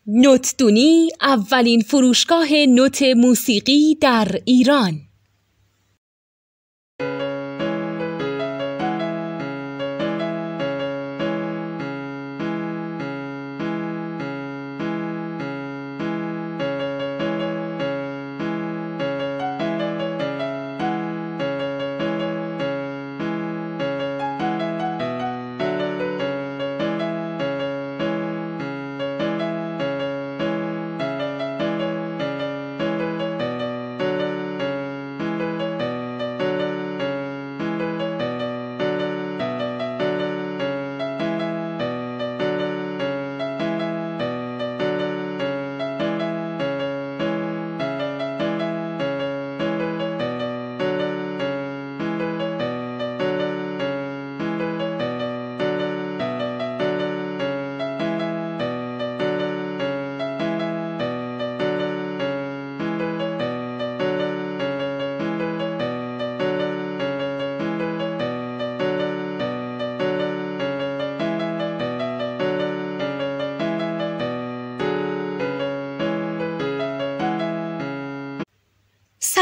نوتدونی اولین فروشگاه نوت موسیقی در ایران.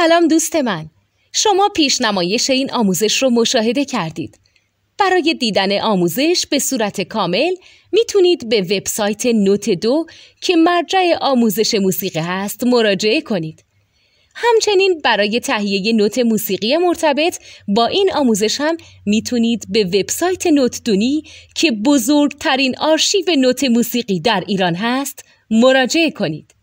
سلام دوست من، شما پیشنمایش این آموزش رو مشاهده کردید. برای دیدن آموزش به صورت کامل میتونید به وبسایت نوت 2 که مرجع آموزش موسیقی هست مراجعه کنید. همچنین برای تهیه نوت موسیقی مرتبط با این آموزش هم میتونید به وبسایت نوتدونی که بزرگترین آرشیو نوت موسیقی در ایران هست مراجعه کنید.